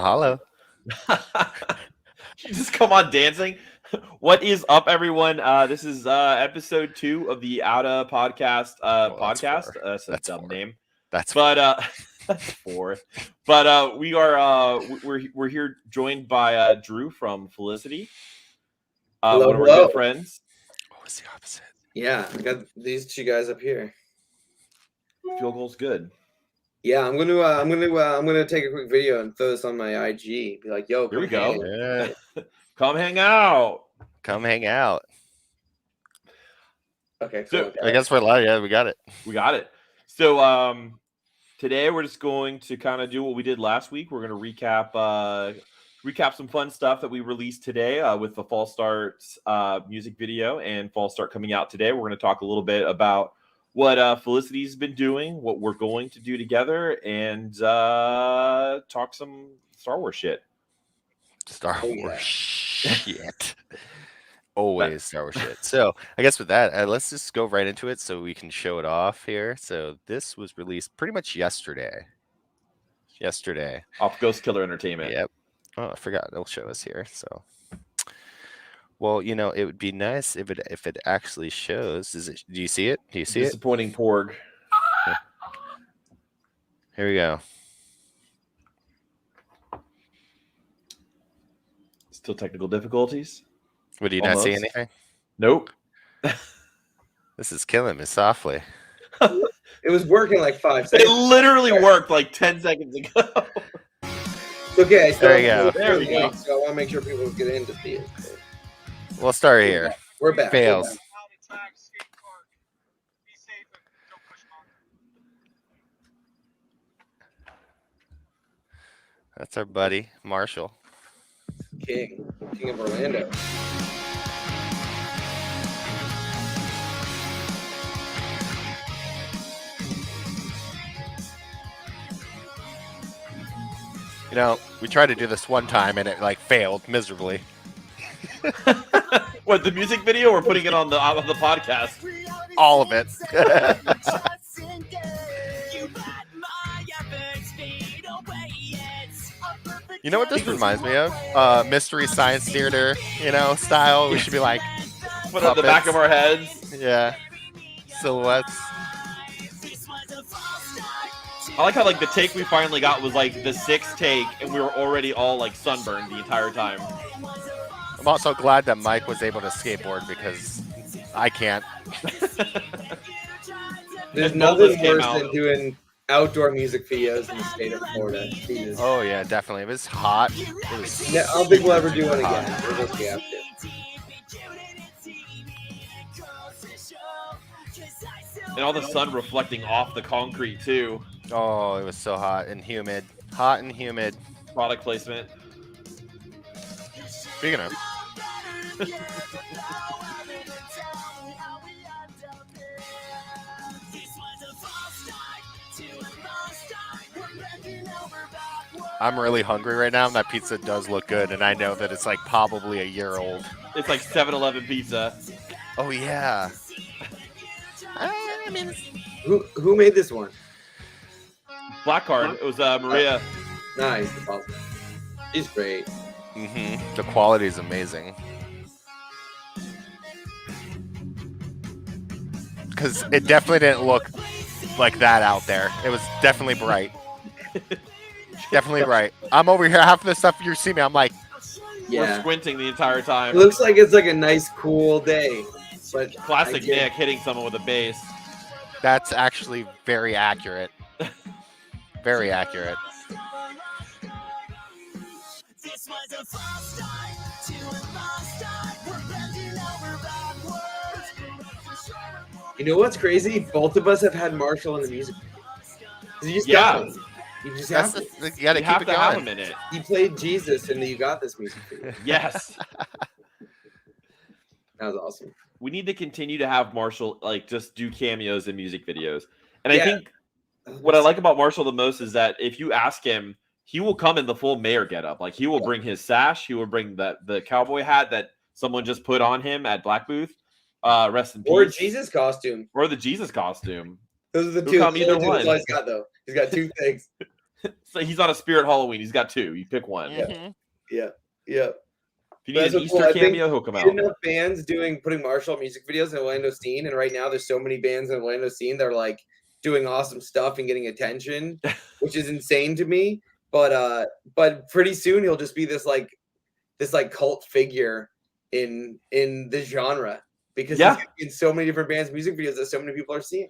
Mahalo. You just come on dancing. What is up, everyone? This is episode 2 of the Outa podcast. That's a dumb name. That's 4. That's 4. But we are we're here joined by Drew from Felicity. Hello, one of our good friends. What was the opposite? Yeah, I got these two guys up here. Field goal's good. Yeah, I'm gonna take a quick video and throw this on my IG. Be like, yo, here we go. Yeah. Come hang out. Come hang out. Okay, cool. So, I guess we're live. Yeah, we got it. We got it. So today we're just going to kind of do what we did last week. We're going to recap some fun stuff that we released today with the Fall Start music video and Fall Start coming out today. We're going to talk a little bit about what Felicity's been doing, what we're going to do together, and talk some Star Wars shit. Star Wars shit. Always Star Wars shit. So I guess with that, let's just go right into it so we can show it off here. So this was released pretty much yesterday. Off Ghost Killer Entertainment. Yep. Oh, I forgot. It'll show us here. So, well, you know, it would be nice if it actually shows. Do you see it? Do you see Disappointing Porg. Here we go. Still technical difficulties. What, do you not see anything? Nope. This is killing me softly. It was working like 5 It seconds. literally worked like 10 seconds ago. Okay, so There you go. There we go. So I want to make sure people get in to see it. So We'll start here. we're back. Fails. That's our buddy, Marshall. King of Orlando. You know, we tried to do this one time and it like failed miserably. What, the music video or putting it on the podcast? All of it. You know what this reminds me of? Mystery Science Theater, style. We should be like Put it on the back of our heads. Yeah. Silhouettes. I like how the take we finally got was like the 6th take, and we were already all like sunburned the entire time. I'm also glad that Mike was able to skateboard because I can't. There's nothing worse than doing outdoor music videos in the state of Florida. Jesus. Oh yeah, definitely. It was hot. I don't think we'll ever do one again. We'll just have to. And all the sun reflecting off the concrete too. Oh, it was so hot and humid. Hot and humid. Product placement. Speaking of. I'm really hungry right now, and that pizza does look good, and I know that it's like probably a year old. It's like 7-Eleven pizza. Oh yeah. I mean, who made this one? Black Card. It was Maria. Nice. Awesome. She's great. The quality is amazing. Because it definitely didn't look like that out there. It was definitely bright. Definitely bright. I'm over here. Half of the stuff you see me, I'm like, we're squinting the entire time. It looks like it's like a nice, cool day. But classic Nikk hitting someone with a bass. That's actually very accurate. Very accurate. You know what's crazy? Both of us have had Marshall in the music video. You just got him. You just have to. You gotta keep it going. Have him in it. He played Jesus, and you got this music video. Yes. That was awesome. We need to continue to have Marshall just do cameos in music videos. And I think what I like about Marshall the most is that if you ask him, he will come in the full mayor getup. Like he will bring his sash, he will bring the cowboy hat that someone just put on him at Black Booth. Rest in peace. Or Jesus costume. Or the Jesus costume. Those are the He'll two. come either one. He's got 2 things. So he's on a Spirit Halloween. He's got 2. You pick one. Mhm. Yeah. If you need That's an what's Easter cool. I think cameo, he'll come out. enough bands putting Marshall music videos in Orlando scene, and right now there's so many bands in Orlando scene that are like doing awesome stuff and getting attention, which is insane to me. But pretty soon he'll just be this cult figure in the genre because he's in so many different bands' music videos that so many people are seeing.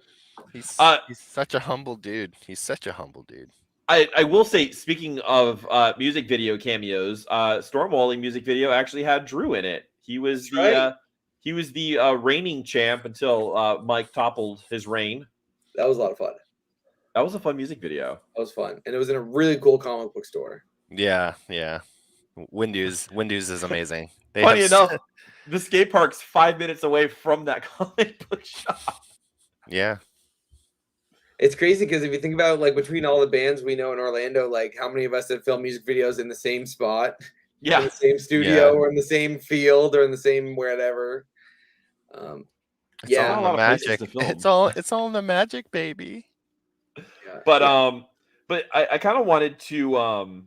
He's such a humble dude. He's such a humble dude. I will say, speaking of music video cameos, Stormwalling music video actually had Drew in it. He was the reigning champ until Mike toppled his reign. That was a lot of fun. That was a fun music video. That was fun, and it was in a really cool comic book store. Yeah. Windows is amazing. Funny enough, the skate park's 5 minutes away from that comic book shop. Yeah. It's crazy because if you think about like between all the bands we know in Orlando, like how many of us have filmed music videos in the same spot, in the same studio, or in the same field, or in the same wherever. It's all in the magic. It's all in the magic, baby. Yeah. But I kind of wanted to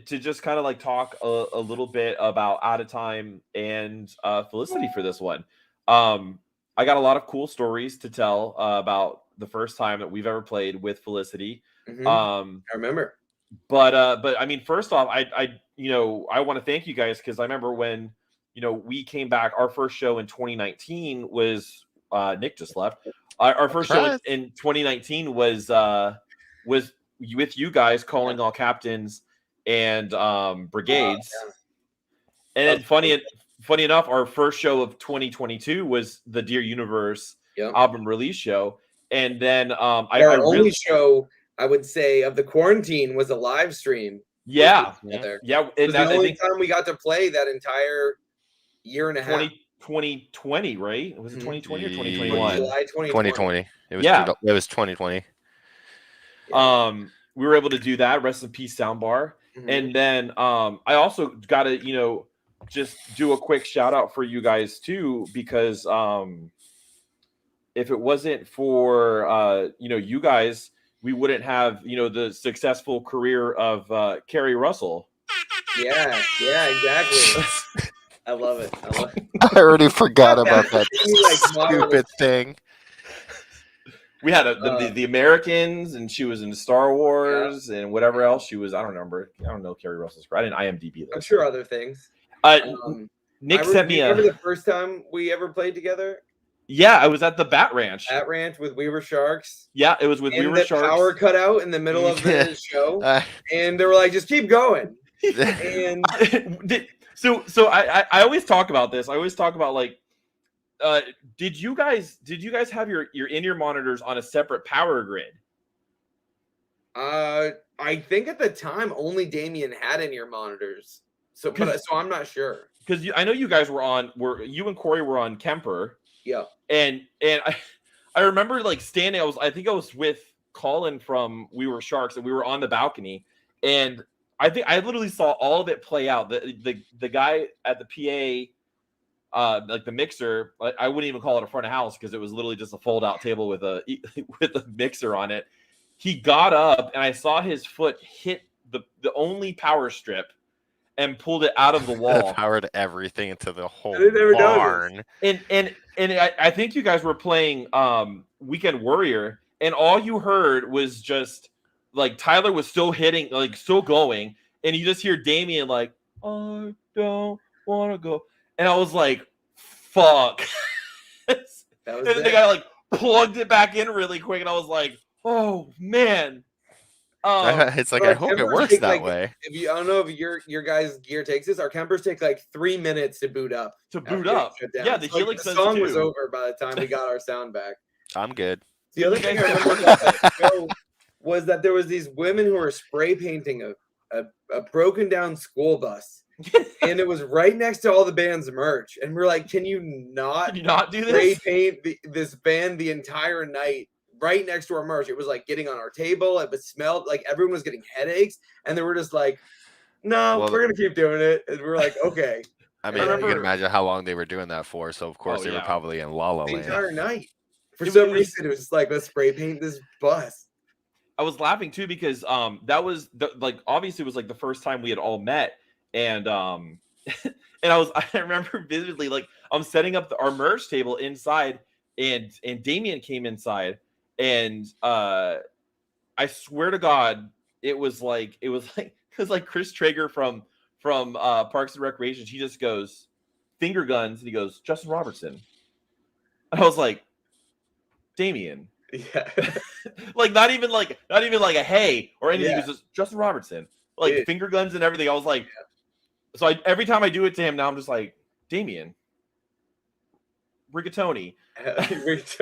just kind of like talk a little bit about Out of Time and Felicity for this one. I got a lot of cool stories to tell about the first time that we've ever played with Felicity. Mm-hmm. I remember. But I mean, first off, I want to thank you guys because I remember when we came back. Our first show in 2019 was Nikk just left. Our first show in 2019 was with you guys calling all captains and brigades. And then funny enough, our first show of 2022 was the Dear Universe album release show. And then our only show, I would say, of the quarantine was a live stream. Yeah. It was the only time we got to play that entire year and a half. 2020, right? Was it 2020 or 2021? July 2020. It was 2020. We were able to do that. Rest in peace, Soundbar. Mm-hmm. And then I also got to, just do a quick shout out for you guys too, because if it wasn't for you guys, we wouldn't have the successful career of Carrie Russell. Yeah, exactly. I love it. I already forgot about that stupid thing. We had the Americans, and she was in Star Wars and whatever else she was. I don't remember. I don't know Carrie Russell's. I didn't IMDb this. I'm sure other things. Nikk sent me remember the first time we ever played together? Yeah, I was at the Bat Ranch. Bat Ranch with We Were Sharks. Yeah, it was with We Were Sharks. Power cut out in the middle of the show, and they were like, "Just keep going." And so I always talk about this. I always talk about like, did you guys have your in-ear monitors on a separate power grid? I think at the time only Damien had in-ear monitors. So I'm not sure. Because I know you guys you and Corey were on Kemper. Yeah. And I remember like standing. I think I was with Colin from We Were Sharks, and we were on the balcony, and I think I literally saw all of it play out. The guy at the PA, like the mixer, I wouldn't even call it a front of house because it was literally just a fold out table with a mixer on it. He got up, and I saw his foot hit the only power strip and pulled it out of the wall. Powered everything into the whole barn. And I think you guys were playing Weekend Warrior, and all you heard was just like Tyler was still hitting, like still going, and you just hear Damien like, "I don't want to go," and I was like, "Fuck!" And the guy like plugged it back in really quick, and I was like, "Oh man." It's like I hope it works that way. If you, I don't know if your guys' gear takes this. Our Campers take like 3 minutes to boot up. Yeah, the Helix the song was over by the time we got our sound back. I'm good. The other thing I remember about that show was that there was these women who were spray painting a broken down school bus, and it was right next to all the band's merch. And we're like, can you not do this? Spray paint this band the entire night? Right next to our merch. It was like getting on our table. It smelled like everyone was getting headaches, and they were just like, "No, we're gonna keep doing it." And we were like, "Okay." I mean, you can imagine how long they were doing that for. So of course they were probably in La La Land the entire night. For some reason, it was just like, let's spray paint this bus. laughing too because that was obviously it was like the first time we had all met, and and I remember vividly, like, I'm setting up our merch table inside, and Damien came inside, and I swear to God, it was like Chris Traeger from Parks and Recreation. He just goes, finger guns, and he goes, Justin Robertson. And I was like, Damien. Yeah. Like not even like a hey or anything. Yeah. It was just Justin Robertson. Like Dude. finger guns and everything. I was like, so every time I do it to him now, I'm just like, Damien. Rigatoni. It's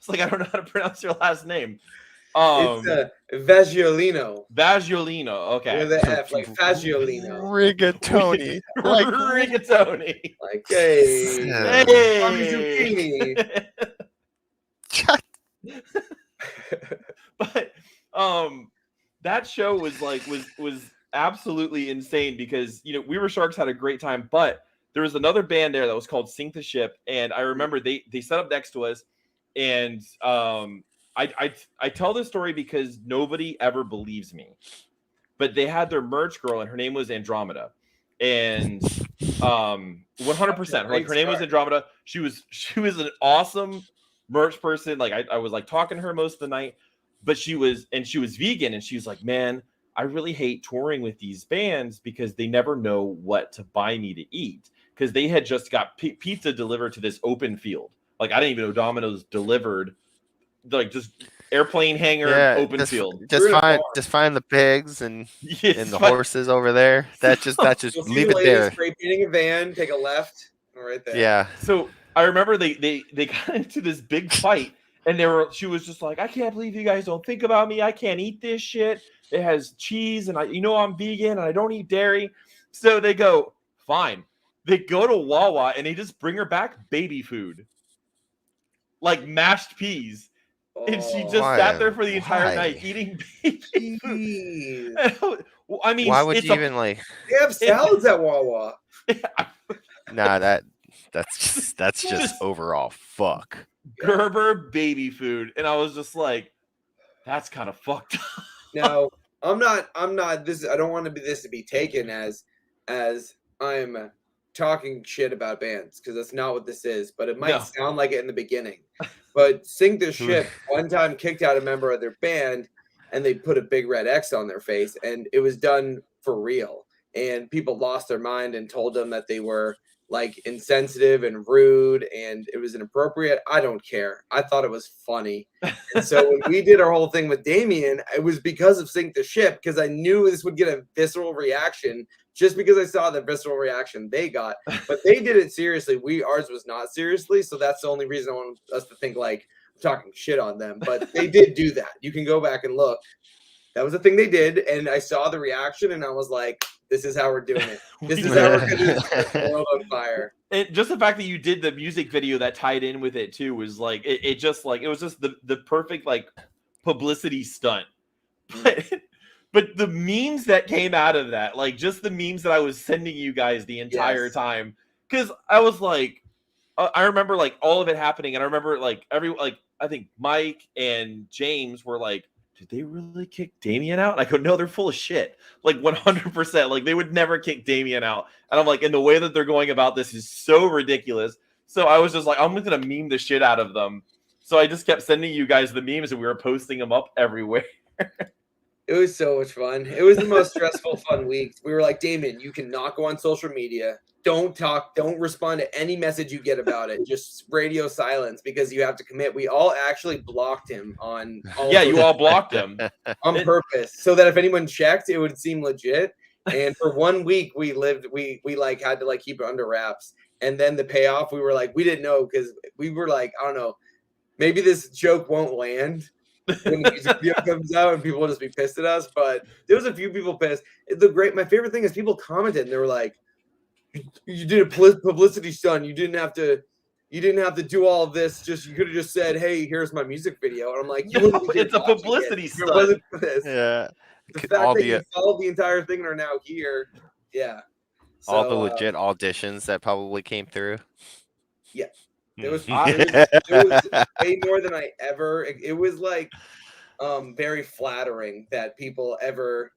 like, I don't know how to pronounce your last name. It's Vagiolino. Vagiolino. Okay. With the F, like Fagiolino. Rigatoni. Like, Rigatoni. Like, hey. Hey. But that show was absolutely insane because, you know, We Were Sharks had a great time, but there was another band there that was called Sink the Ship, and I remember they set up next to us, and I tell this story because nobody ever believes me, but they had their merch girl, and her name was Andromeda, and 100%, like, her name was Andromeda. She was an awesome merch person. Like, I was like talking to her most of the night, but she was vegan, and she was like, man, I really hate touring with these bands because they never know what to buy me to eat, because they had just got pizza delivered to this open field. Like, I didn't even know Domino's delivered, like, just airplane hangar, open field. Just find the pigs and the horses over there. That just leave it there. Spray painting a van, take a left, right there. Yeah. So I remember they got into this big fight, and she was just like, I can't believe you guys don't think about me. I can't eat this shit. It has cheese, and I'm vegan, and I don't eat dairy. So they go, fine. They go to Wawa, and they just bring her back baby food, like mashed peas. And she just sat there for the entire night eating baby food. I mean, why would you even like? They have salads at Wawa. Nah, that's just overall fuck. Gerber baby food, and I was just like, that's kind of fucked up. No, I'm not. This, I don't want this to be taken as I'm talking shit about bands, because that's not what this is. But it might sound like it in the beginning. But Sink the Ship one time kicked out a member of their band, and they put a big red X on their face, and it was done for real. And people lost their mind and told them that they were like insensitive and rude, and it was inappropriate. I don't care. I thought it was funny. And so when we did our whole thing with Damien, it was because of Sink the Ship, because I knew this would get a visceral reaction, just because I saw the visceral reaction they got. But they did it seriously. Ours was not seriously, so that's the only reason I want us to think like I'm talking shit on them. But they did do that. You can go back and look. That was the thing they did, and I saw the reaction, and I was like, this is how we're doing it. This is how we're going to set the world on fire. And just the fact that you did the music video that tied in with it, too, was like, it was just the perfect, like, publicity stunt. But the memes that came out of that, like, just the memes that I was sending you guys the entire time, because I was like, I remember, like, all of it happening, and I remember, like, I think Mike and James were like, did they really kick Damien out? And I go, no, they're full of shit. Like 100%. Like, they would never kick Damien out. And I'm like, and the way that they're going about this is so ridiculous. So I was just like, I'm just going to meme the shit out of them. So I just kept sending you guys the memes, and we were posting them up everywhere. It was so much fun. It was the most stressful, fun week. We were like, Damien, you cannot go on social media. Don't talk. Don't respond to any message you get about it. Just radio silence, because you have to commit. We all actually blocked him on. You all blocked him on purpose, so that if anyone checked, it would seem legit. And for 1 week, we like had to like keep it under wraps. And then the payoff, we were like, we didn't know, because we were like, I don't know, maybe this joke won't land when the music video comes out, and people will just be pissed at us. But there was a few people pissed. My favorite thing is people commented, and they were like, you did a publicity stunt. You didn't have to do all of this. Just, you could have just said, hey, here's my music video. And I'm like, it's a publicity stunt. It wasn't for this. Yeah. The fact that you followed the entire thing and are now here. Yeah. So, all the legit auditions that probably came through. Yeah. It was way more than I ever. It was like very flattering that people ever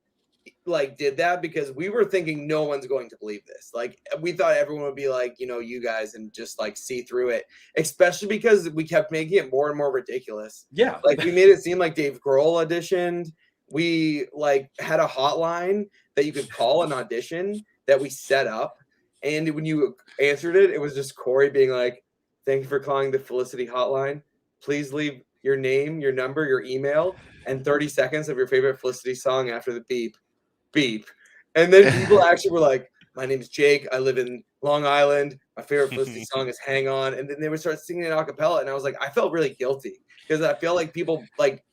like did that, because we were thinking no one's going to believe this. Like we thought everyone would be like, you guys, and just like see through it, especially because we kept making it more and more ridiculous. Yeah. Like we made it seem like Dave Grohl auditioned. We like had a hotline that you could call an audition that we set up. And when you answered it, it was just Corey being like, "Thank you for calling the Felicity hotline. Please leave your name, your number, your email, and 30 seconds of your favorite Felicity song after the beep. Beep." And then people actually were like, "My name's Jake. I live in Long Island. My favorite Felicity song is Hang On." And then they would start singing it a cappella. And I was like, I felt really guilty because I feel like people like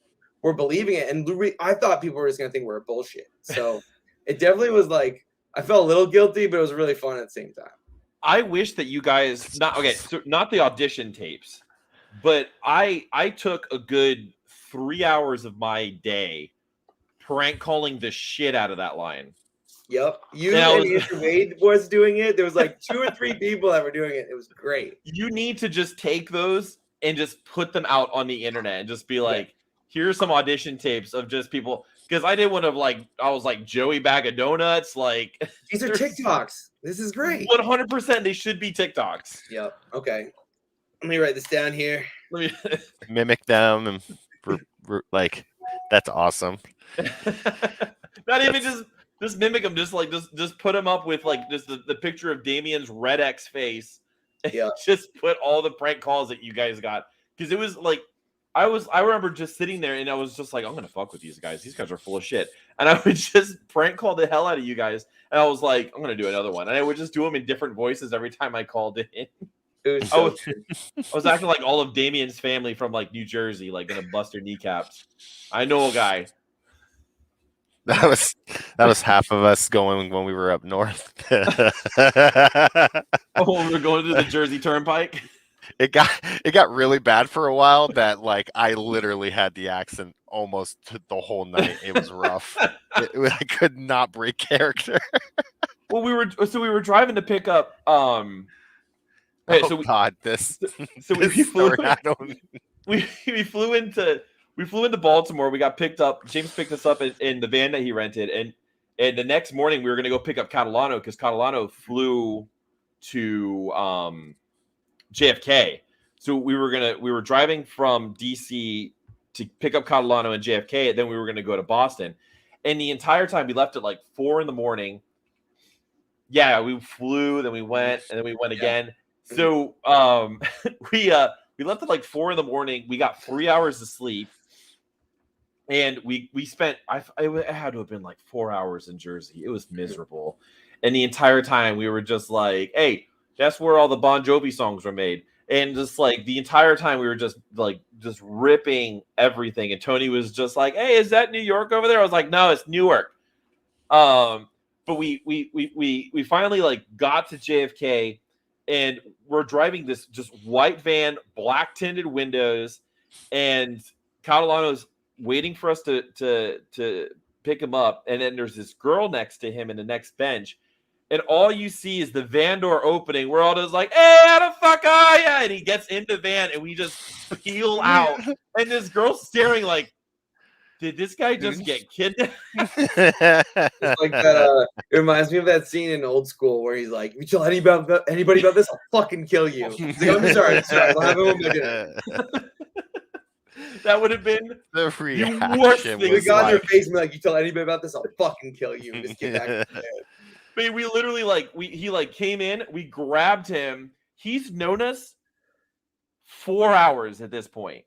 were believing it. And I thought people were just going to think we were bullshit. So it definitely was like, I felt a little guilty, but it was really fun at the same time. I wish that you guys so not the audition tapes, but I took a good 3 hours of my day prank calling the shit out of that line. Yep. You and Andrew Wade was doing it. There was like 2 or 3 people that were doing it. It was great. You need to just take those and just put them out on the internet and just be like, here's some audition tapes of just people. Because I did one of I was like Joey Bag of Donuts. Like these are TikToks. This is great. 100%. They should be TikToks. Yep. Okay. Let me write this down here. Let me mimic them and like that's awesome. Not even just mimic them. Just put them up with like just the picture of Damien's Red X face. Yeah. Just put all the prank calls that you guys got, because it was like I remember just sitting there and I was just like, I'm gonna fuck with these guys. These guys are full of shit. And I would just prank call the hell out of you guys. And I was like, I'm gonna do another one. And I would just do them in different voices every time I called in. I was acting like all of Damien's family from like New Jersey, like gonna bust their kneecaps. I know a guy. That was half of us going when we were up north. Oh, we were going to the Jersey Turnpike. It got really bad for a while that like I literally had the accent almost the whole night. It was rough. I could not break character. Well, we were driving to pick up We flew into Baltimore. We got picked up. James picked us up in the van that he rented, and the next morning we were going to go pick up Catalano because Catalano flew to JFK. So we were driving from DC to pick up Catalano and JFK, and then we were going to go to Boston. And the entire time we left at like 4 a.m. Yeah, we flew, then we went, and then we went again. So we left at like 4 a.m. We got 3 hours of sleep. And we spent, it had to have been like 4 hours in Jersey. It was miserable. And the entire time we were just like, hey, that's where all the Bon Jovi songs were made. And just like the entire time we were just ripping everything. And Tony was just like, hey, is that New York over there? I was like, no, it's Newark. But we finally like got to JFK, and we're driving this just white van, black tinted windows, and Catalano's waiting for us to pick him up. And then there's this girl next to him in the next bench. And all you see is the van door opening. We're all just like, hey, how the fuck are ya? And he gets in the van and we just peel out. And this girl's staring like, did this guy just get kidnapped? It's like that. It reminds me of that scene in Old School where he's like, if you tell anybody about this, I'll fucking kill you. He's like, I'm sorry. I'll have him with my That would have been the worst reaction. thing. We got in your face and be like, you tell anybody about this, I'll fucking kill you. And just get back to bed. But we literally he came in, we grabbed him. He's known us 4 hours at this point.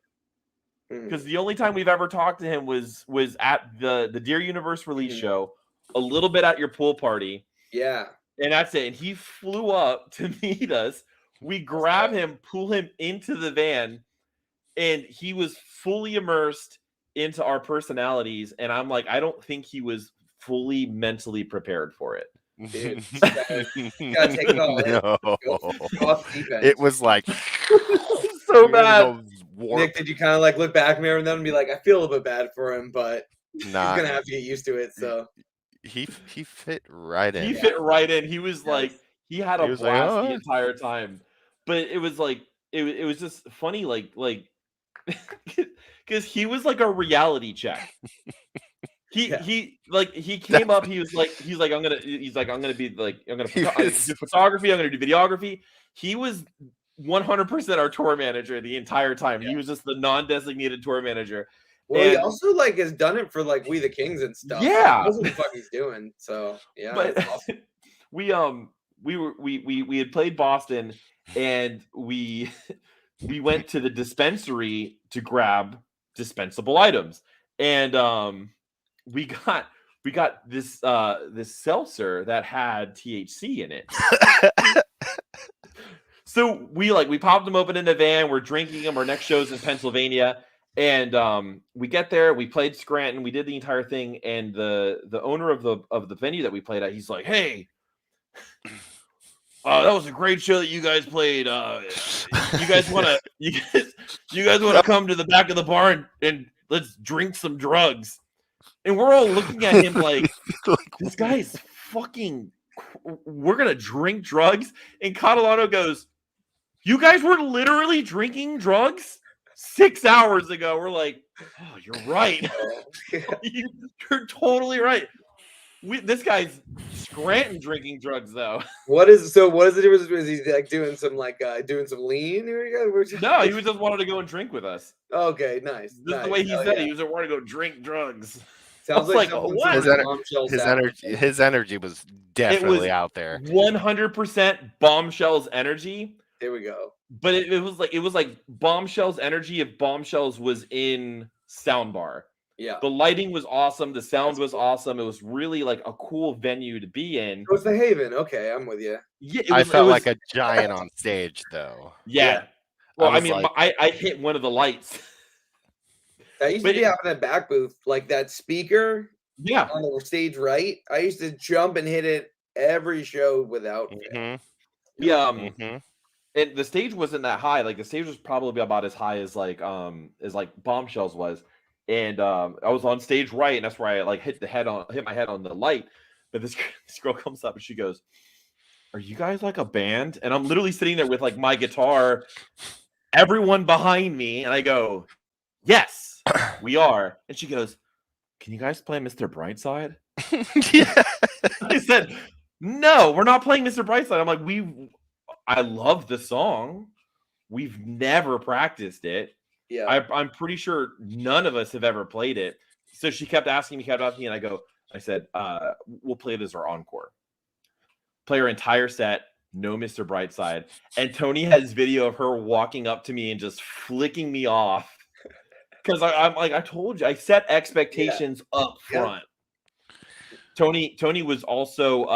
Because the only time we've ever talked to him was at the Dear Universe release show, a little bit at your pool party. Yeah. And that's it. And he flew up to meet us. We grab him, pull him into the van, and he was fully immersed into our personalities. And I'm like, I don't think he was fully mentally prepared for it. Dude, you gotta take it all. No. It was like so bad. Nick, did you kind of like look back there and then be like, I feel a little bit bad for him, but he's gonna have to get used to it. So he fit right in. He fit right in. He was like, he had a blast the entire time. But it was like it was just funny, like because he was like a reality check. He came up. He's like I'm gonna be like I'm gonna do photography. I'm gonna do videography. He was 100% our tour manager the entire time. He was just the non-designated tour manager. Well, he also like has done it for like We the Kings and stuff. Yeah, he knows what the fuck he's doing. So yeah, but that's awesome. we had played Boston, and we went to the dispensary to grab dispensable items, and we got this seltzer that had THC in it. So we popped them open in the van. We're drinking them. Our next show's in Pennsylvania, and we get there. We played Scranton. We did the entire thing, and the owner of the venue that we played at, he's like, "Hey, that was a great show that you guys played. You guys want to come to the back of the bar and let's drink some drugs?" And we're all looking at him like, "This guy's fucking. We're gonna drink drugs." And Catalano goes, "You guys were literally drinking drugs 6 hours ago." We're like, "Oh, you're right. You're totally right." This guy's Scranton drinking drugs though. What is the difference? Is he like doing some lean? No, he was just wanted to go and drink with us. Okay, nice. This is the way he said it. He was wanting to go drink drugs. Sounds like what? His energy was definitely out there. 100% Bombshells energy. There we go. But it was like Bombshells energy if Bombshells was in Soundbar. Yeah. The lighting was awesome. The sound was awesome. It was really like a cool venue to be in. It was the Haven. Okay, I'm with you. Yeah, I felt like a giant on stage, though. Yeah. Well, I mean, I hit one of the lights. That used to be out in that back booth, like that speaker. Yeah. On the stage right. I used to jump and hit it every show without. Yeah. And the stage wasn't that high. Like the stage was probably about as high as like Bombshells was. And I was on stage right, and that's where I like hit my head on the light. But this girl comes up and she goes, "Are you guys like a band?" And I'm literally sitting there with like my guitar, everyone behind me, and I go, "Yes, we are." And she goes, "Can you guys play Mr. Brightside?" Yeah. I said, "No, we're not playing Mr. Brightside." I'm like, I love the song. We've never practiced it. Yeah, I'm pretty sure none of us have ever played it. So she kept asking me, and I said, we'll play it as our encore. Play her entire set, no Mr. Brightside. And Tony has video of her walking up to me and just flicking me off. Because I'm like, I told you, I set expectations up front. Yeah. Tony was also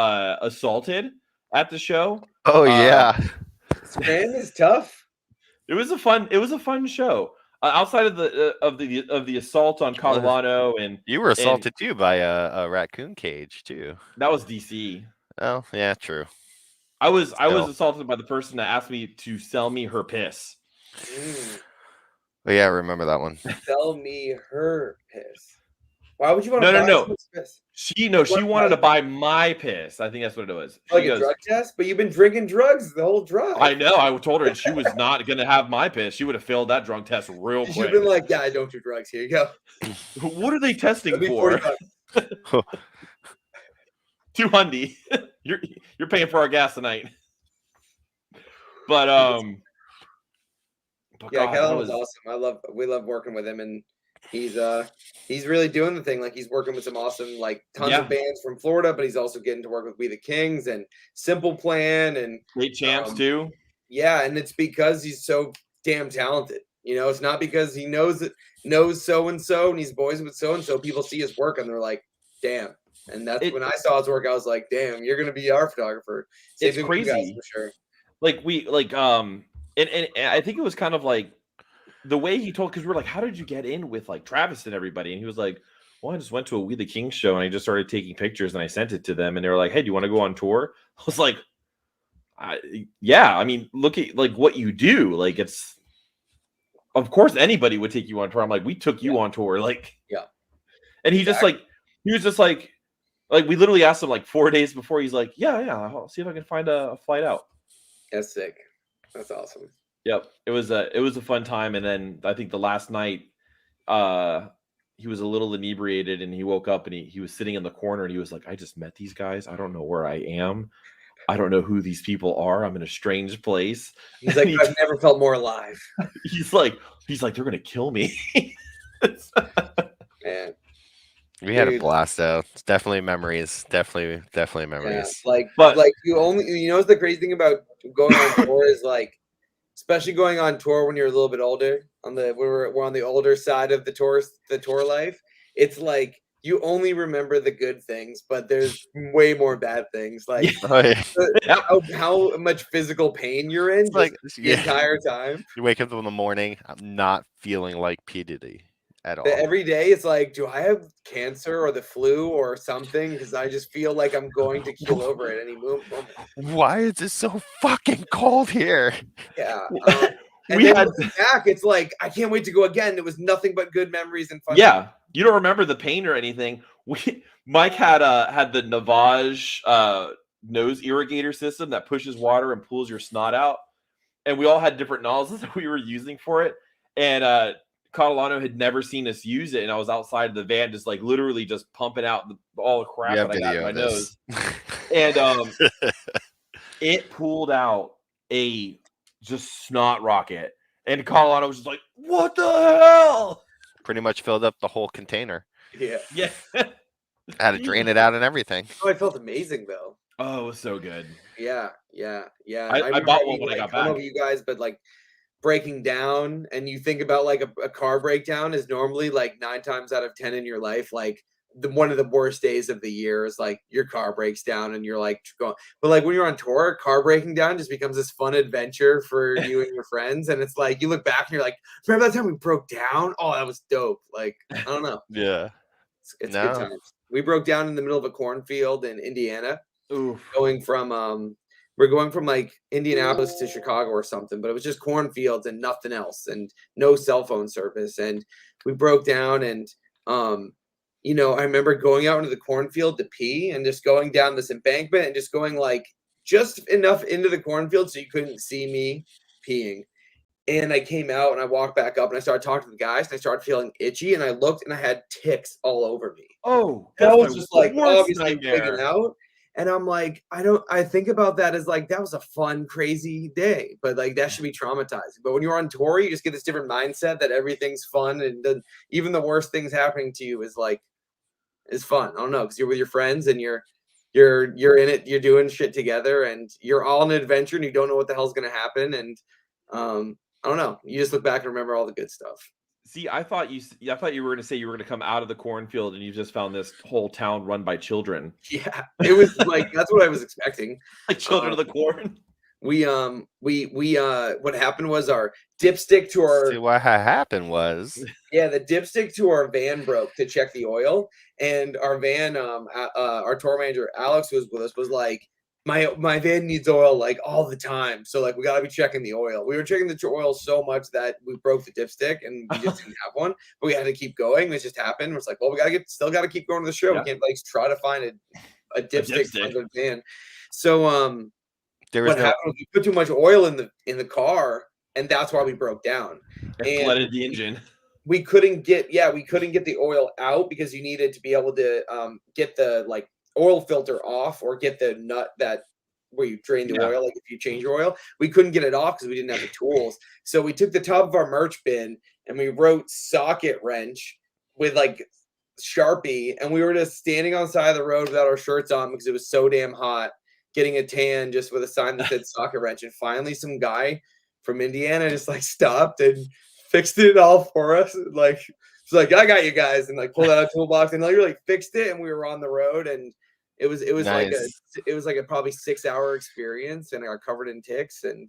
assaulted at the show. Oh yeah. Scranton is tough. It was a fun show. Outside of the assault on Catalano, and you were assaulted too by a raccoon cage too. That was DC. Oh yeah, true. I was assaulted by the person that asked me to sell me her piss. Oh yeah, I remember that one. Sell me her piss. Why would you want to buy someone's piss? She wanted to buy my piss. I think that's what it was. Like a drug test? But you've been drinking drugs the whole drive. I know. I told her she was not going to have my piss. She would have failed that drug test real quick. You've been like, "Yeah, I don't do drugs. Here you go." What are they testing for? $200. You're paying for our gas tonight. But Kellen was awesome. We love working with him, and he's really doing the thing. Like he's working with some awesome tons of bands from Florida, but he's also getting to work with We the Kings and Simple Plan and great champs too. Yeah, and it's because he's so damn talented. It's not because he knows so and so and he's boys with so and so. People see his work and they're like, "Damn." And that's when I saw his work, I was like, "Damn, you're gonna be our photographer." It's crazy, guys, for sure. And I think it was kind of like the way he told, because we're like, "How did you get in with like Travis and everybody?" And he was like, "Well, I just went to a We the Kings show and I just started taking pictures and I sent it to them and they were like, 'Hey, do you want to go on tour?'" I was like, "Yeah, I mean, look at like what you do. Like it's, of course anybody would take you on tour." I'm like, "We took you on tour." Like, yeah. And he was just like we literally asked him like 4 days before. He's like, yeah, I'll see if I can find a flight out. That's sick. That's awesome. Yep. It was a fun time, and then I think the last night, he was a little inebriated, and he woke up and he was sitting in the corner, and he was like, "I just met these guys. I don't know where I am. I don't know who these people are. I'm in a strange place." He's And like, I've never felt more alive. he's like, they're gonna kill me. Man, We had a dude. blast though. It's definitely memories. Definitely Yeah, memories. But like you know what's the crazy thing about going on tour is like, especially going on tour when you're a little bit older, we're on the older side of the tour life. It's like you only remember the good things, but there's way more bad things. Like Oh, yeah. Yep. how much physical pain you're in It's like the entire time. you wake up in the morning, I'm not feeling like P. Diddy at all. Every day it's like, do I have cancer or the flu or something? Because I just feel like I'm going to keel over at any moment. Why is it so fucking cold here? Yeah. And we then had looking back, it's like, I can't wait to go again. It was nothing but good memories and fun. yeah. You don't remember the pain or anything. Mike had the Navage nose irrigator system that pushes water and pulls your snot out, and we all had different nozzles that we were using for it. And Catalano had never seen us use it, and I was outside of the van, just like literally just pumping out all the crap You have that I got in video my of this. nose, and it pulled out a just snot rocket, and Catalano was just like, "What the hell?" Pretty much filled up the whole container. Yeah. Yeah. I had to drain it out and everything. Oh, I felt amazing though. Oh, it was so good. Yeah. I remember bought one being, when I like, got I don't know back. about you guys, but like breaking down, and you think about like a car breakdown is normally like 9 times out of 10 in your life, like one of the worst days of the year is like your car breaks down and you're like going, but like when you're on tour, car breaking down just becomes this fun adventure for you and your friends, and it's like you look back and you're like, remember that time we broke down? Oh, that was dope. Like, I don't know, Yeah. it's good No. times. We broke down in the middle of a cornfield in Indiana, Oof. going from we're going from like Indianapolis to Chicago or something, but it was just cornfields and nothing else and no cell phone service. And we broke down, and I remember going out into the cornfield to pee and just going down this embankment and just going like just enough into the cornfield so you couldn't see me peeing. And I came out and I walked back up and I started talking to the guys and I started feeling itchy and I looked and I had ticks all over me. Oh, And I that's was my just like worst obviously wigging nightmare. out. And I'm like, I think about that as like that was a fun, crazy day, but like that should be traumatizing. But when you're on tour, you just get this different mindset that everything's fun, and then even the worst things happening to you is fun. I don't know, because you're with your friends and you're in it, you're doing shit together, and you're all on an adventure, and you don't know what the hell's gonna happen. And I don't know. You just look back and remember all the good stuff. See, I thought you were going to say you were going to come out of the cornfield and you just found this whole town run by children, Yeah, it was like that's what I was expecting. like children of the corn. We what happened was our dipstick to our See, what happened was the dipstick to our van broke to check the oil, and our van our tour manager Alex, who was with us, was like, my van needs oil like all the time, so like we got to be checking the oil. We were checking the oil so much that we broke the dipstick and we just didn't have one, but we had to keep going. It just happened. It's like, well, we still got to keep going to the show. Yeah. We can't like try to find a dipstick for dipstick. the van. So there was what no happened was we put too much oil in the car, and that's why we broke down. It And flooded the engine. we couldn't get the oil out because you needed to be able to get the like oil filter off or get the nut that where you drain the oil, like if you change your oil. We couldn't get it off because we didn't have the tools. So we took the top of our merch bin and we wrote socket wrench with like Sharpie, and we were just standing on the side of the road without our shirts on because it was so damn hot, getting a tan just with a sign that said socket wrench. And finally some guy from Indiana just like stopped and fixed it all for us. Like it's like, I got you guys, and like pulled out a toolbox and like fixed it, and we were on the road. And it was nice. like a probably 6-hour experience, and I got covered in ticks and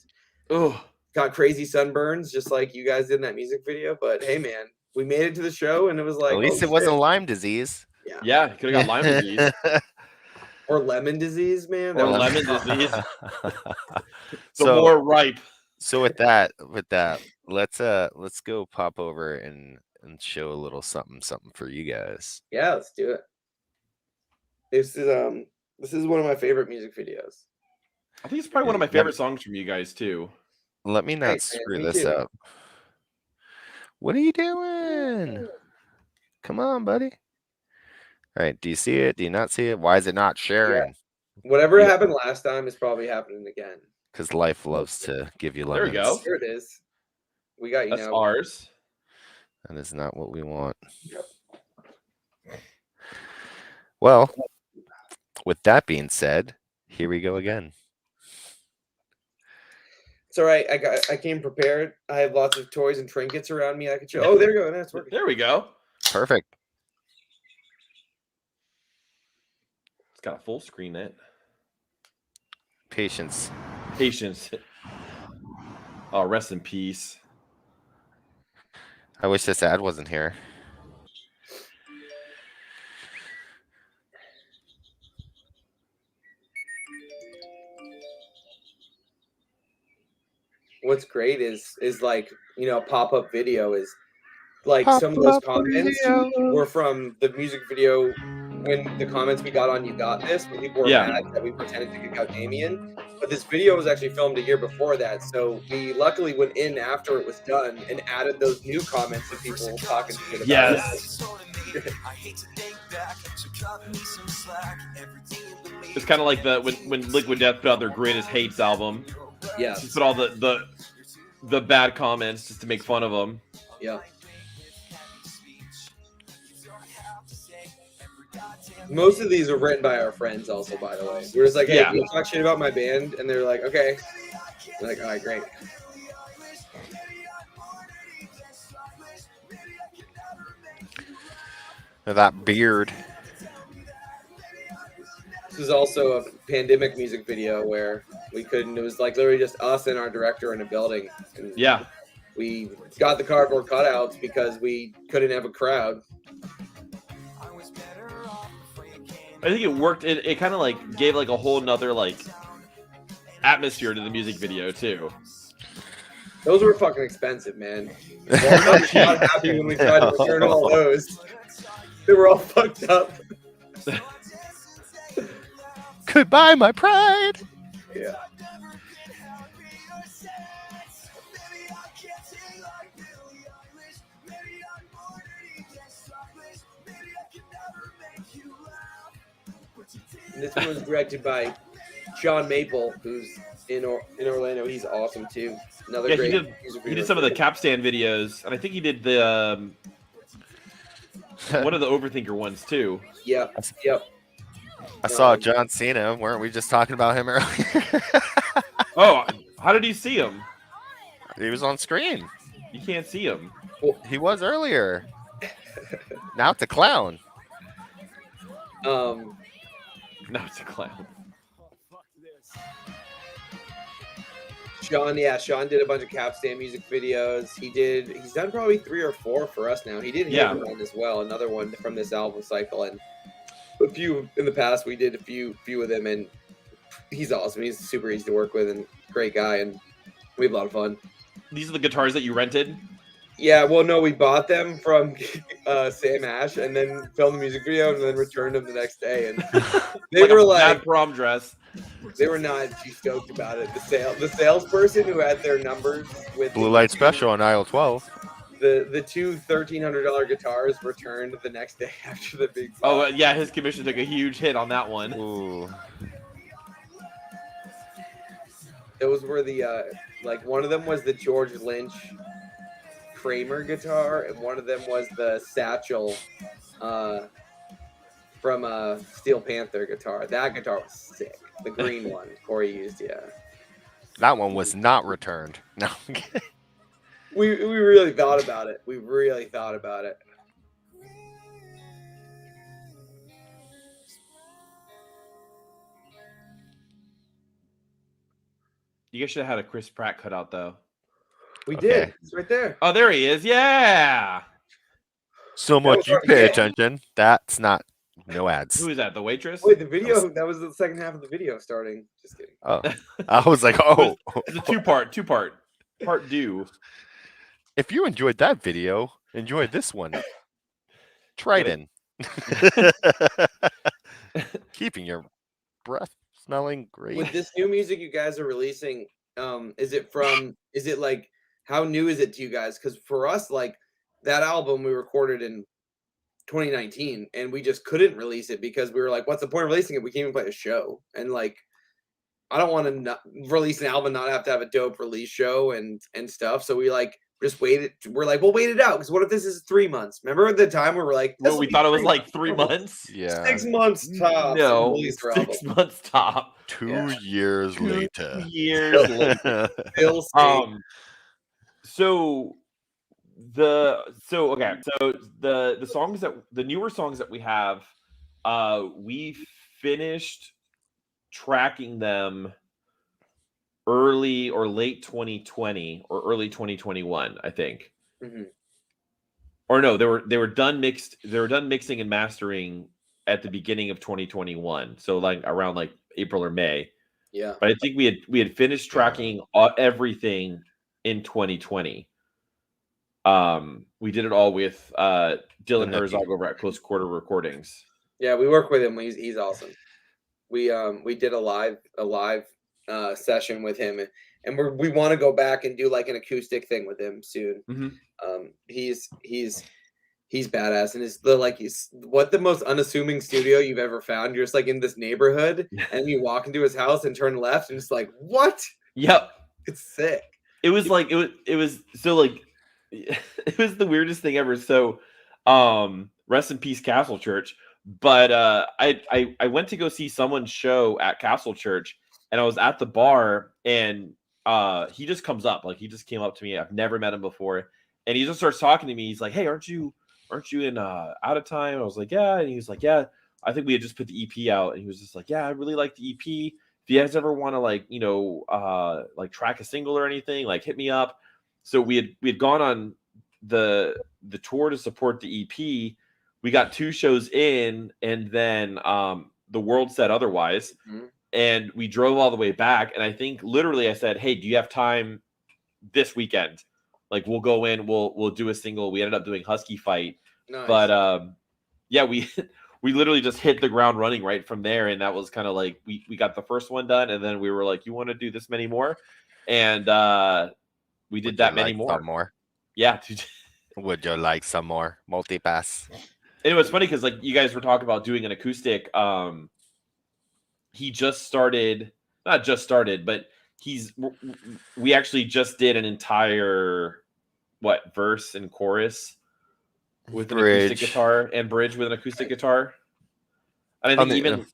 Oh, got crazy sunburns just like you guys did in that music video. But hey man, we made it to the show, and it was like, At least oh, it wasn't shit. Lyme disease. yeah, you could have got Lyme disease Or lemon disease, man. or That was lemon disease. The so more ripe. so with that, let's go pop over and show a little something for you guys. Yeah, let's do it. This is one of my favorite music videos. I think it's probably one of my favorite songs from you guys too. Let me not Hey, man, screw me this too. up. What are you doing? Come on, buddy. All right. Do you see it? Do you not see it? Why is it not sharing? Whatever Yeah. happened last time is probably happening again. Because life loves to give you There we lemons. go. There it is. We got you That's now. ours. That is not what we want. Yep. Well, with that being said, here we go again. It's all right. I came prepared. I have lots of toys and trinkets around me. I could show. Oh, there you go. That's working. There we go. Perfect. It's got a full screen it. Patience. Patience. Oh, rest in peace. I wish this ad wasn't here. What's great is like, you know, pop-up video is like some of those comments were from the music video when the comments we got on You Got This, when people were mad that we pretended to kick out Damien. But this video was actually filmed a year before that, so we luckily went in after it was done and added those new comments of people talking shit about Yes. It's kind of like the when Liquid Death put out their Greatest Hates album. Yeah. Just put all the bad comments just to make fun of them. Yeah. Most of these are written by our friends also, by the way. We're just like, hey, Yeah. you talk shit about my band? And they're like, okay. We're like, all right, great. That beard. This is also a pandemic music video where we couldn't, it was like literally just us and our director in a building. And Yeah. we got the cardboard cutouts because we couldn't have a crowd. I think it worked. It kind of like gave like a whole nother like atmosphere to the music video too. Those were fucking expensive, man. I was not happy when we tried to return all those. They were all fucked up. Goodbye, my pride. Yeah. And this one was directed by Sean Maple, who's in Orlando. He's awesome too. Another Yeah, great he music did video. some of the capstan videos, and I think he did the one of the Overthinker ones too. Yeah. Yep. I saw John Cena. Weren't we just talking about him earlier? Oh, how did you see him? He was on screen. You can't see him. Well, He was earlier. Now it's a clown. No, it's a clown. Sean did a bunch of capstan music videos. He's done probably 3 or 4 for us now. He did one as well, another one from this album cycle, and a few in the past. We did a few of them, and he's awesome. He's super easy to work with and great guy, and we have a lot of fun. These are the guitars that you rented? Yeah, well, no, we bought them from Sam Ash and then filmed the music video and then returned them the next day. And they were like bad prom dress. They were not too stoked about it. The salesperson who had their numbers with Blue Light Special on aisle 12. The two $1,300 guitars returned the next day after the big. Oh yeah, his commission took a huge hit on that one. Ooh. Those were the like one of them was the George Lynch Kramer guitar, and one of them was the Satchel from Steel Panther guitar. That guitar was sick. The green one Corey used, yeah. That one was not returned. No. We really thought about it. We really thought about it. You guys should have had a Chris Pratt cutout though. We did. It's right there. Oh, there he is. Yeah. So much you pay attention. That's not no ads. Who is that? The waitress? Wait, the video. That was the second half of the video starting. Just kidding. Oh, I was like, oh. It's a two-part. Part due. If you enjoyed that video, enjoy this one. Trident. Keeping your breath smelling great. With this new music you guys are releasing, Is it like, how new is it to you guys? Because for us, like, that album we recorded in 2019 and we just couldn't release it because we were like, what's the point of releasing it? We can't even play a show. And like, I don't want to release an album, not have to have a dope release show and stuff. So we like just waited. We're like, we'll wait it out because what if this is 3 months? Remember at the time we were like, Well, we thought it was like 3 months. Yeah. 6 months tops. No, Release our album. 6 months top. 2 years later. 2 years later. Still stayed. So the songs the newer songs that we have, we finished tracking them early or late 2020 or early 2021, I think. Mhm. Or no, they were done mixing and mastering at the beginning of 2021, so like around like April or May. Yeah. But I think we had finished tracking everything in 2020. We did it all with Dylan Herzog over at Close Quarter Recordings. Yeah, we work with him. He's awesome. We did a live session with him, and we want to go back and do like an acoustic thing with him soon. Mm-hmm. He's badass, and he's what the most unassuming studio you've ever found. You're just like in this neighborhood, and you walk into his house and turn left, and it's like, what? Yep, it's sick. It was like it was so like it was the weirdest thing ever. So, rest in peace, Castle Church. But I went to go see someone's show at Castle Church, and I was at the bar, and he just comes up, like he just came up to me. I've never met him before, and he just starts talking to me. He's like, "Hey, aren't you in Out of Time?" I was like, "Yeah," and he was like, "Yeah, I think we had just put the EP out," and he was just like, "Yeah, I really like the EP. If you guys ever want to like like track a single or anything, like hit me up." So we had gone on the tour to support the EP. We got 2 shows in, and then the world said otherwise. Mm-hmm. And we drove all the way back. And I think literally I said, "Hey, do you have time this weekend? Like we'll go in, we'll do a single." We ended up doing Husky Fight. Nice. But yeah, we literally just hit the ground running right from there. And that was kind of like we got the first one done, and then we were like, "You want to do this many more?" And we did that many more. Some more. Yeah. Would you like some more multipass? And it was funny because like you guys were talking about doing an acoustic. He just started, not just started, but we actually just did an entire verse and chorus with an acoustic guitar and bridge with an acoustic guitar. And I think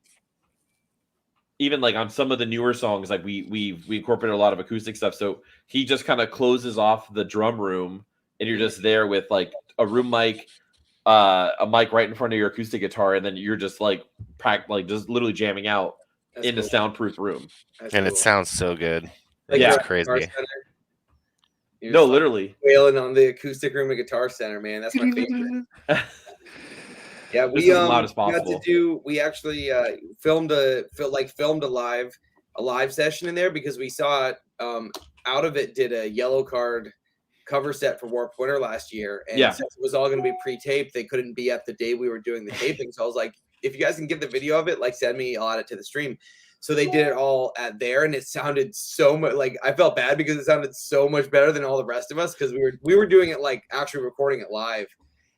even like on some of the newer songs, like we incorporated a lot of acoustic stuff. So he just kind of closes off the drum room, and you're just there with like a room mic, a mic right in front of your acoustic guitar, and then you're just like just literally jamming out in a soundproof room. And it sounds so good. Like, it's crazy. No, literally wailing on the acoustic room at Guitar Center, man. That's my favorite. Yeah, we actually filmed a live session in there because we saw it. Out of it did a Yellow Card cover set for Warped Winter last year, and since it was all going to be pre-taped, they couldn't be at the day we were doing the taping. So I was like, if you guys can get the video of it, like send me, I'll add it to the stream. So they did it all at there, and it sounded so much like, I felt bad because it sounded so much better than all the rest of us because we were doing it like actually recording it live.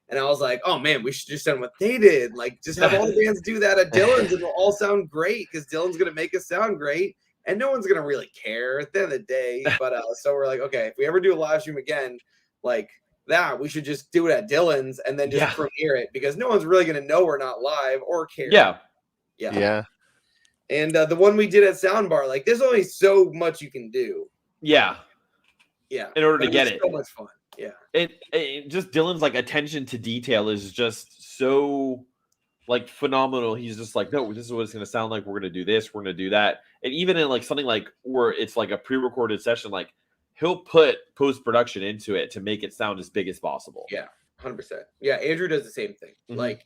And I was like, oh man, we should just done what they did. Like, just have all the bands do that at Dylan's, and it'll all sound great because Dylan's gonna make us sound great, and no one's gonna really care at the end of the day. But so we're like, okay, if we ever do a live stream again, like that, we should just do it at Dylan's and then just premiere it because no one's really gonna know we're not live or care. Yeah. And the one we did at Soundbar, like, there's only so much you can do. Yeah. In order to get it, so much fun. Yeah. It just Dylan's like attention to detail is just so like phenomenal. He's just like, no, this is what it's going to sound like. We're going to do this. We're going to do that. And even in like something like where it's like a pre-recorded session, like he'll put post-production into it to make it sound as big as possible. Yeah. 100%. Yeah. Andrew does the same thing. Mm-hmm. Like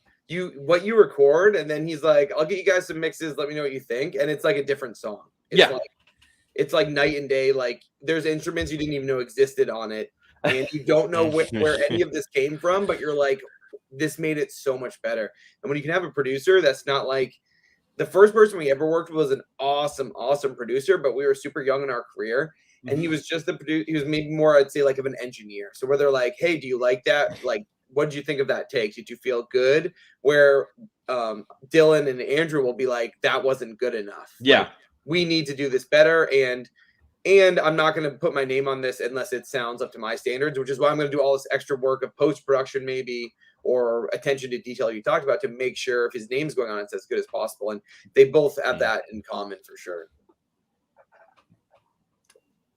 what you record, and then he's like, I'll get you guys some mixes. Let me know what you think. And it's like a different song. It's like night and day. Like there's instruments you didn't even know existed on it. And you don't know where any of this came from, but you're like, this made it so much better. And when you can have a producer that's not like, the first person we ever worked with was an awesome, awesome producer, but we were super young in our career. and he was just the producer. He was maybe more, I'd say, like of an engineer. So where they're like, hey, do you like that? Like, what did you think of that take? Did you feel good? Where Dylan and Andrew will be like, that wasn't good enough. Yeah. Like, we need to do this better. And I'm not going to put my name on this unless it sounds up to my standards, which is why I'm going to do all this extra work of post-production maybe, or attention to detail you talked about, to make sure if his name's going on, it's as good as possible. And they both have that in common for sure.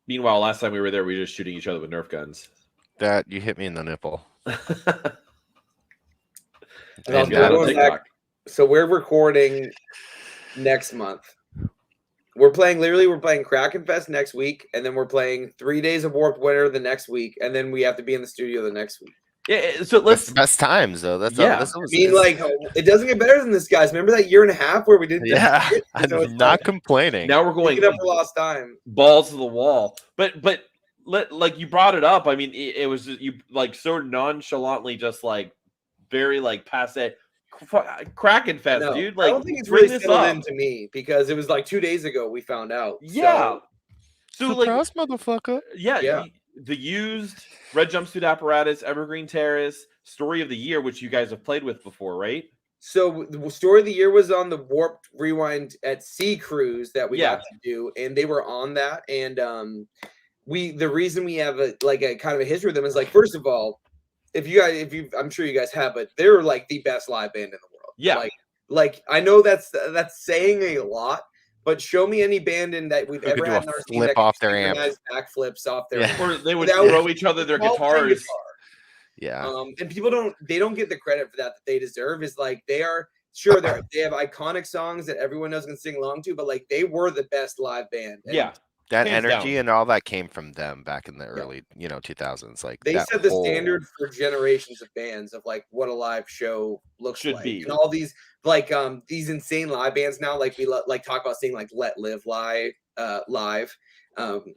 Meanwhile, last time we were there, we were just shooting each other with Nerf guns. That you hit me in the nipple. So we're recording next month. We're playing Kraken Fest next week, and then we're playing 3 days of Warped Winter the next week, and then we have to be in the studio the next week. Yeah, so let's. That's the best times though. That's like, it doesn't get better than this, guys. Remember that year and a half where we did? Yeah, I'm not complaining. Now we're going up for lost time, balls to the wall. But like you brought it up. I mean, it was you like so nonchalantly, just like very like passe. Kraken Fest, dude. Like, I don't think it's really settled into me because it was like 2 days ago we found out. Yeah. So surprise, like, motherfucker. Yeah. The used Red Jumpsuit Apparatus, Evergreen Terrace, Story of the Year, which you guys have played with before, right? So the Story of the Year was on the Warped Rewind at Sea cruise that we got to do, and they were on that. And the reason we have a kind of a history with them is, like, first of all, I'm sure you guys have, but they're like the best live band in the world. Yeah. Like I know that's saying a lot, but show me any band in that we've ever had in our scene that off their amp, backflips off their amp. Or they would throw each other their guitars. Yeah. And people don't get the credit for that they deserve. Is like they have iconic songs that everyone knows can sing along to, but like they were the best live band. And that energy and all that came from them back in the early 2000s. Like they set the standard for generations of bands of like what a live show should be, and all these these insane live bands now. Like we like talk about seeing like Let Live live,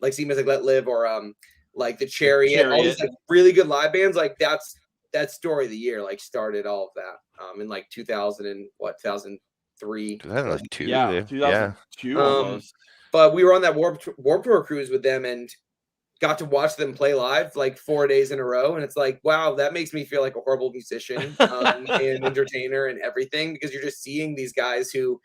like seeing like Let Live or like the Chariot, all these like really good live bands. Like that Story of the Year like started all of that in like 2003, 2002, 2002 almost. But we were on that Warped Tour cruise with them and got to watch them play live like 4 days in a row. And it's like, wow, that makes me feel like a horrible musician and entertainer and everything, because you're just seeing these guys who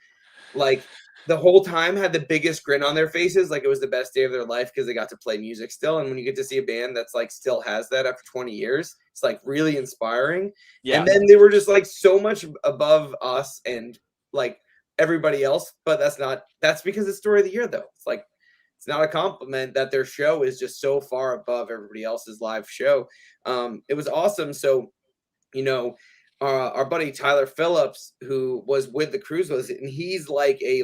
like the whole time had the biggest grin on their faces. Like it was the best day of their life because they got to play music still. And when you get to see a band that's like still has that after 20 years, it's like really inspiring. Yeah. And then they were just like so much above us and like everybody else, but that's because it's Story of the Year though. It's like it's not a compliment that their show is just so far above everybody else's live show. It was awesome. So our buddy Tyler Phillips, who was with the cruise, and he's like a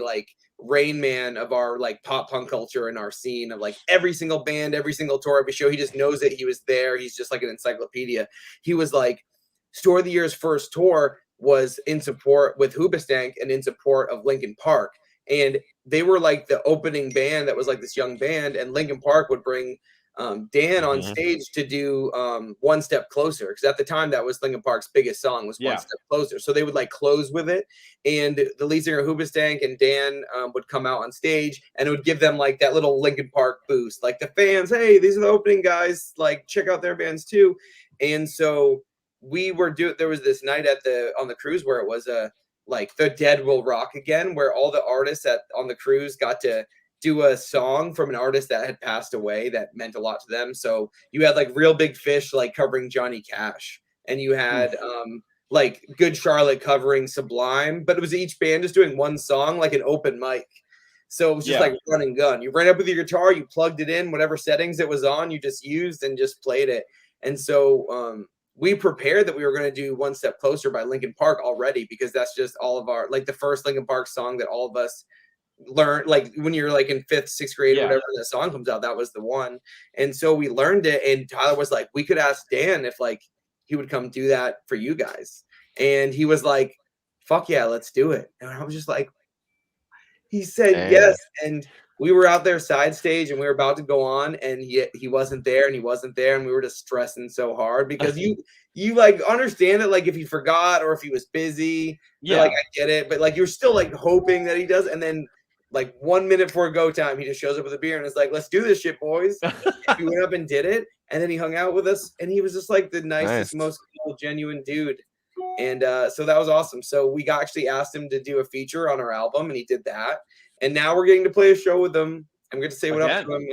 Rain Man of our like pop punk culture and our scene of like every single band, every single tour, every show. He just knows that he was there. He's just like an encyclopedia. He was like Story of the Year's first tour was in support with Hoobastank and in support of Linkin Park. And they were like the opening band that was like this young band, and Linkin Park would bring Dan on stage to do One Step Closer, because at the time that was Linkin Park's biggest song was One Step Closer. So they would like close with it, and the lead singer Hoobastank and Dan would come out on stage, and it would give them like that little Linkin Park boost, like the fans, hey, these are the opening guys, like check out their bands too. And so there was this night on the cruise where it was like The Dead Will Rock Again, where all the artists on the cruise got to do a song from an artist that had passed away that meant a lot to them. So you had like Real Big Fish like covering Johnny Cash, and you had like Good Charlotte covering Sublime, but it was each band just doing one song, like an open mic. So it was just like run and gun. You ran up with your guitar, you plugged it in, whatever settings it was on, you just used and just played it. And so we prepared that we were going to do One Step Closer by Linkin Park already, because that's just all of our, like the first Linkin Park song that all of us learned, like when you're like in 5th, 6th grade, or whatever, that song comes out, that was the one. And so we learned it, and Tyler was like, we could ask Dan if like he would come do that for you guys. And he was like, fuck yeah, let's do it. And I was just like, he said yes. And we were out there side stage, and we were about to go on, and he wasn't there, and we were just stressing so hard, because you like understand it, like if he forgot or if he was busy, like I get it, but like you're still like hoping that he does. And then like 1 minute before go time, he just shows up with a beer and is like, "Let's do this shit, boys." We went up and did it, and then he hung out with us, and he was just like the nicest, most cool, genuine dude. And so that was awesome. So we actually asked him to do a feature on our album, and he did that. And now we're getting to play a show with him. I'm going to say what up to him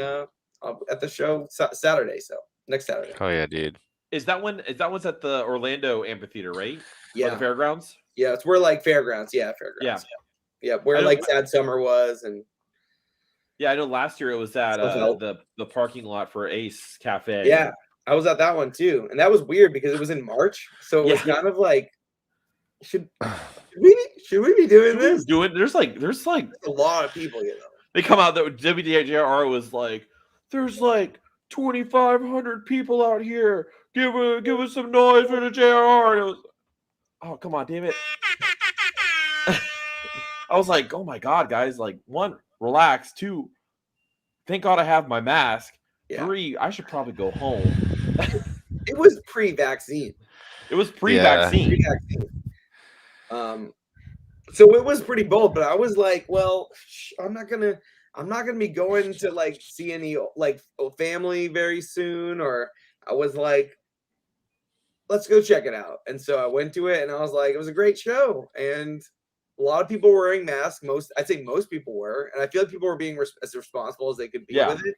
at the show Saturday. So next Saturday. Oh yeah, dude. Is that one's at the Orlando Amphitheater, right? Yeah. Or the fairgrounds? Yeah, it's where like fairgrounds. Yeah, fairgrounds. Yeah, where like Sad Summer was. And yeah, I know last year it was at the parking lot for Ace Cafe. Yeah, I was at that one too. And that was weird because it was in March. So it was kind of like, should we be doing this? There's like a lot of people, you know. They come out that WDJR was like, there's like 2,500 people out here. Give us some noise for the JRR. And it was, oh, come on, damn it. I was like, oh my God, guys. Like, 1, relax. 2, thank God I have my mask. 3, I should probably go home. It was pre-vaccine. It was pre-vaccine. So it was pretty bold, but I was like, well, I'm not gonna be going to like see any like family very soon, or I was like, let's go check it out. And so I went to it, and I was like, it was a great show, and a lot of people were wearing masks. I'd say most people were, and I feel like people were being as responsible as they could be with it.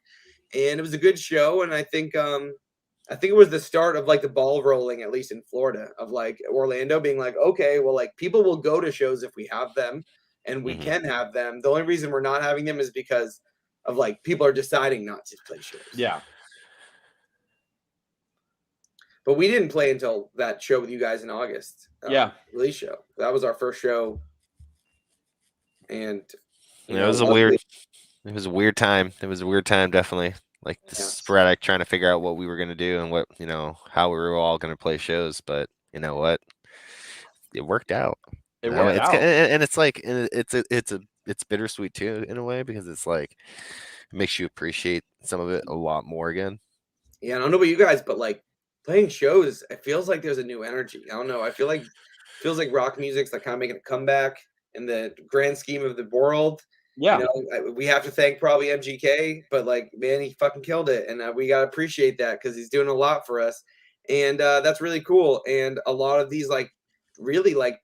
And it was a good show, and I think it was the start of like the ball rolling, at least in Florida, of like Orlando being like, okay, well, like people will go to shows if we have them, and we can have them. The only reason we're not having them is because of like people are deciding not to play shows. Yeah. But we didn't play until that show with you guys in August. Release show. That was our first show. And it was a weird time. It was a weird time, definitely. Like the sporadic trying to figure out what we were going to do and what, how we were all going to play shows. But you know what? It worked out. It worked out. And it's like, it's bittersweet too, in a way, because it's like, it makes you appreciate some of it a lot more again. Yeah. I don't know about you guys, but like playing shows, it feels like there's a new energy. I don't know. It feels like rock music's like kind of making a comeback in the grand scheme of the world. Yeah, we have to thank probably MGK, but like, man, he fucking killed it, and we gotta appreciate that because he's doing a lot for us, and that's really cool. And a lot of these like really like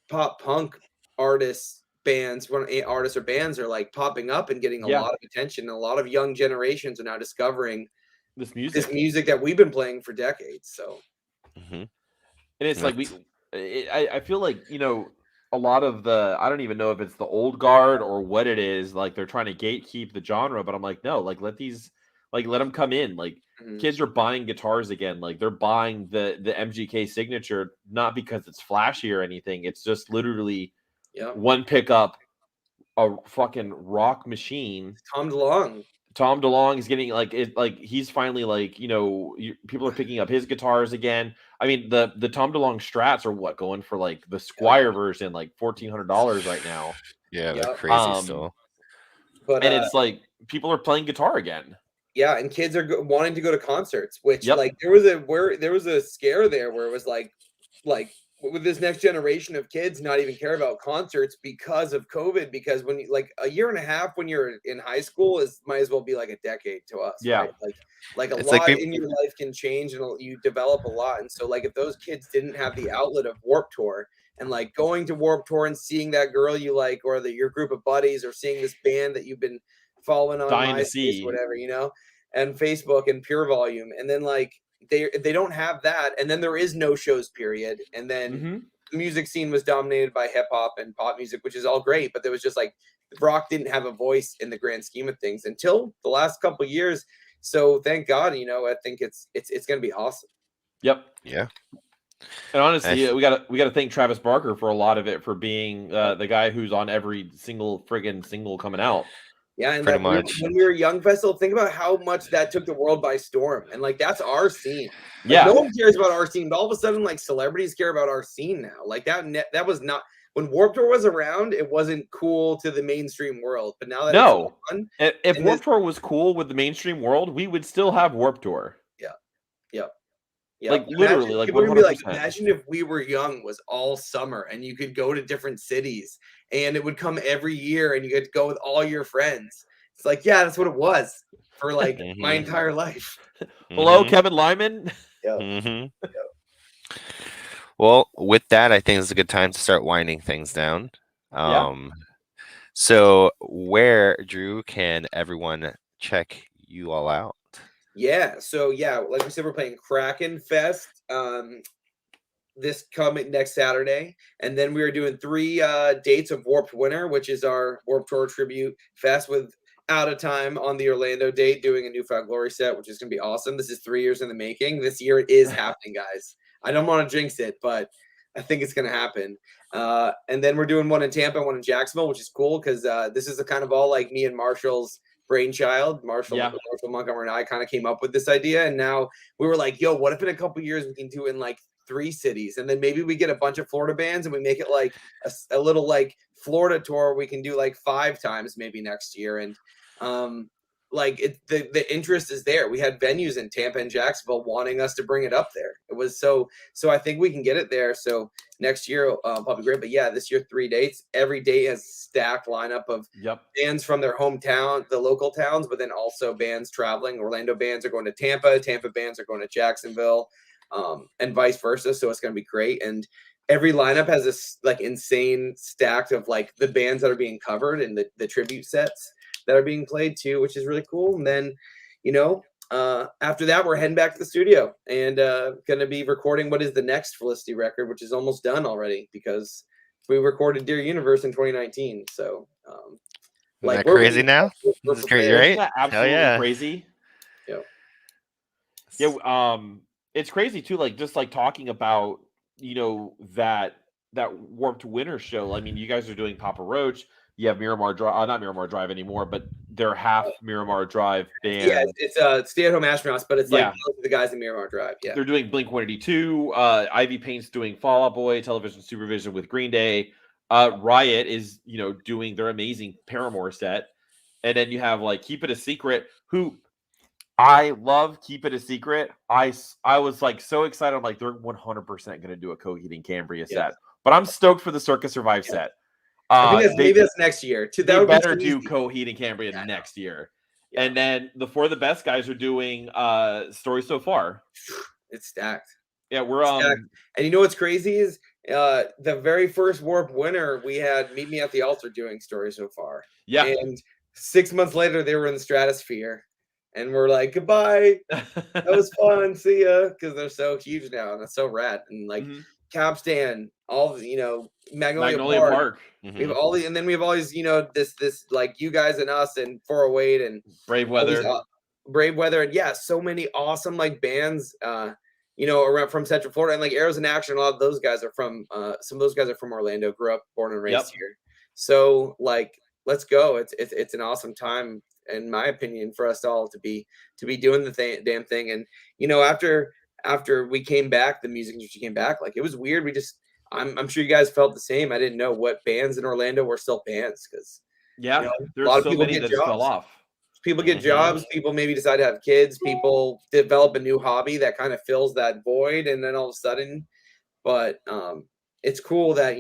pop punk artists or bands are like popping up and getting a lot of attention. A lot of young generations are now discovering this music that we've been playing for decades. So, and it's like I feel like a lot of I don't even know if it's the old guard or what it is. Like they're trying to gatekeep the genre, but I'm like, no, like let them come in. Like kids are buying guitars again. Like they're buying the MGK signature, not because it's flashy or anything. It's just literally one pickup, a fucking rock machine. Tom DeLonge is getting he's finally people are picking up his guitars again. I mean, the Tom DeLonge Strats are going for like the Squire version, like $1,400 right now. Yeah, they're crazy still. But it's like people are playing guitar again. Yeah, and kids are wanting to go to concerts, which like there was a scare there where it was like with this next generation of kids not even care about concerts because of COVID, because when you like a year and a half when you're in high school might as well be like a decade to us. Right? Like a lot in your life can change and you develop a lot. And so like if those kids didn't have the outlet of Warped Tour and like going to Warped Tour and seeing that girl you like, or your group of buddies, or seeing this band that you've been following on MySpace, whatever, and Facebook and Pure Volume, and then like they don't have that, and then there is no shows period, and then the music scene was dominated by hip hop and pop music, which is all great, but there was just like rock didn't have a voice in the grand scheme of things until the last couple of years. So thank God, I think it's gonna be awesome. Yep. Yeah. And honestly, we gotta thank Travis Barker for a lot of it, for being the guy who's on every single friggin' single coming out. Yeah, and when we were Young Festival, think about how much that took the world by storm. And like that's our scene. Like, no one cares about our scene, but all of a sudden, like celebrities care about our scene now. Like that was not when Warped Tour was around, it wasn't cool to the mainstream world. But now that it's fun, if Warped Tour was cool with the mainstream world, we would still have Warped Tour. Yeah. Yeah, Like literally, like people are gonna be like, 100%. imagine if We Were Young was all summer and you could go to different cities and it would come every year and you get to go with all your friends. It's like, yeah, that's what it was for like my Mhm. entire life. Hello, Mhm. Kevin Lyman. Yeah. Mhm. Well, with that, I think it's a good time to start winding things down. Yeah. So where, Drew, can everyone check you all out? Yeah. So yeah, like we said, we're playing Kraken Fest this coming next Saturday. And then we are doing 3 dates of Warped Winter, which is our Warped Tour tribute fest with Out of Time on the Orlando date doing a New Found Glory set, which is gonna be awesome. This is 3 years in the making. This year it is happening, guys. I don't want to jinx it, but I think it's gonna happen. And then we're doing one in Tampa, one in Jacksonville, which is cool because this is the kind of all like me and Marshall's brainchild. Marshall Montgomery and I kind of came up with this idea, and now we were like, yo, what if in a couple years we can do it in like 3 cities, and then maybe we get a bunch of Florida bands and we make it like a little like Florida tour we can do like 5 times maybe next year. And like the interest is there. We had venues in Tampa and Jacksonville wanting us to bring it up there. It was so I think we can get it there. So next year probably great. But yeah, this year 3 dates. Every date has stacked lineup of bands from their hometown, the local towns, but then also bands traveling. Orlando bands are going to Tampa. Tampa bands are going to Jacksonville, and vice versa. So it's going to be great. And every lineup has this like insane stack of like the bands that are being covered and the tribute sets that are being played too, which is really cool. And then, after that, we're heading back to the studio and going to be recording what is the next Felicity record, which is almost done already because we recorded Dear Universe in 2019. So, Isn't that crazy now? This is crazy, right? Isn't that absolutely Hell yeah. crazy? Yeah. Yeah. It's crazy too. Like just like talking about, that Warped Winter show. I mean, you guys are doing Papa Roach. You have Miramar Drive, not Miramar Drive anymore, but they're half Miramar Drive band. Yeah, it's Stay at Home Astronauts, but it's like the guys in Miramar Drive. Yeah, they're doing Blink-182. Ivy Paint's doing Fall Out Boy, Television Supervision with Green Day. Riot is doing their amazing Paramore set, and then you have like Keep It a Secret, who I love. Keep It a Secret. I was like so excited. I'm like they're 100% going to do a Coheed and Cambria set, but I'm stoked for the Circus Survive set. I think maybe that's next year. They better do Coheed and Cambria next year. Yeah. And then the For the Best guys are doing Story So Far. It's stacked. Yeah, we're stacked. And you know what's crazy is the very first Warped Winter we had Meet Me at the Altar doing Story So Far. Yeah. And 6 months later they were in the Stratosphere. And we're like, goodbye. That was fun. See ya. Because they're so huge now and that's so rad. And like Capstan, all Magnolia Park. We have all these, and then we have all these, this like you guys and us and 408 and Brave Weather, and yeah, so many awesome like bands, around from Central Florida, and like Arrows in Action. A lot of those guys are from, some of those guys are from Orlando, grew up, born and raised here. So like, let's go. It's an awesome time, in my opinion, for us all to be doing the damn thing. And after we came back, the music industry came back. Like it was weird. I'm sure you guys felt the same. I didn't know what bands in Orlando were still bands because there's a lot of so people many that fell off. People get jobs. People maybe decide to have kids. People develop a new hobby that kind of fills that void, and then all of a sudden, but it's cool that